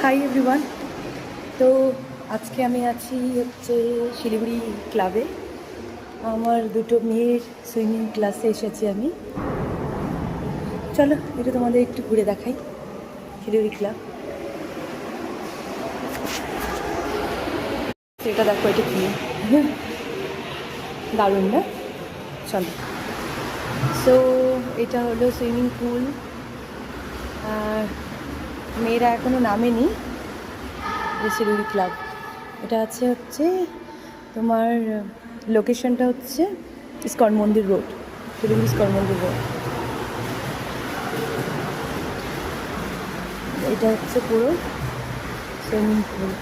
Hi everyone. তো আজকে আমি আছি হচ্ছে শিলিগুড়ি ক্লাবে। আমার দুটো মেয়ের সুইমিং ক্লাসে এসেছি আমি। চলো এটা তোমাদের একটু ঘুরে দেখাই শিলিগুড়ি ক্লাব। এটা দেখো, এটা কি দারুণ না? চলো। সো এটা হলো সুইমিং পুল। আর মেয়েরা এখনও নামেনি। শিলিগুড়ি ক্লাব এটা হচ্ছে তোমার লোকেশনটা হচ্ছে ইস্কন মন্দির রোড, শিলিগুড়ি ইস্কন মন্দির রোড। এটা হচ্ছে পুরো সুইমিং পুল।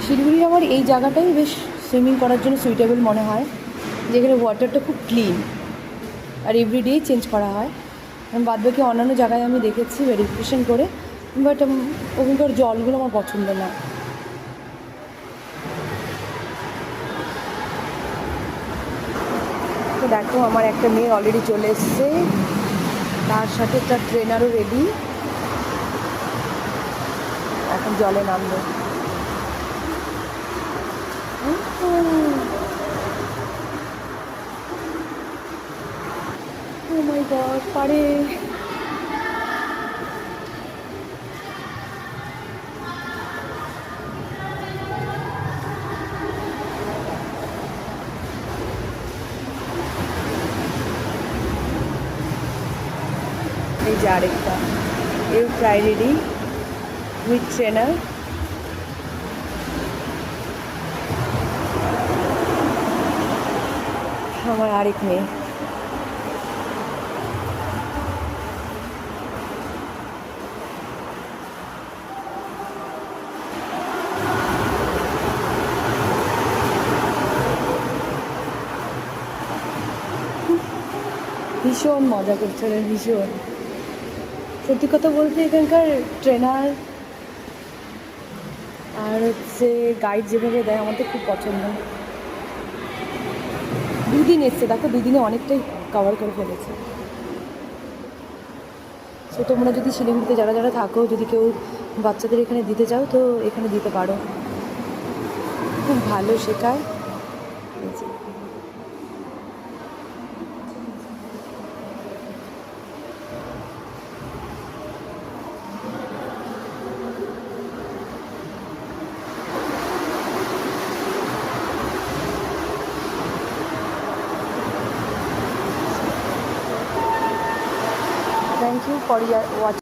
শিলিগুড়ি আমার এই জায়গাটাই বেশ সুইমিং করার জন্য সুইটেবল মনে হয়, যেখানে ওয়াটারটা খুব ক্লিন আর এভরিডে চেঞ্জ করা হয়। বাদ বাকি অন্যান্য জায়গায় আমি দেখেছি ভেরিফিকেশন করে, বাট ওখানকার জলগুলো আমার পছন্দ না। তো দেখো, আমার একটা মেয়ে অলরেডি চলে এসছে, তার সাথে তার ট্রেনারও রেডি, এখন জলে নামবে। ও মাই গড, পারে। এই যে আরেকটা, এও প্রায় রেডি উইথ ট্রেনার। আমার আরেক মেয়ে। ভীষণ মজা করছে, ভীষণ। সত্যি কথা বলতে এখানকার ট্রেনার আর হচ্ছে গাইড যেভাবে দেয় আমার তো খুব পছন্দ। দুদিন এসছে, দেখো দুদিনে অনেকটাই কভার করে ফেলেছে। সো তোমরা যদি শিলিগুড়িতে যারা যারা থাকো, যদি কেউ বাচ্চাদের এখানে দিতে চাও তো এখানে দিতে পারো, খুব ভালো শেখায়। Thank you for your watching.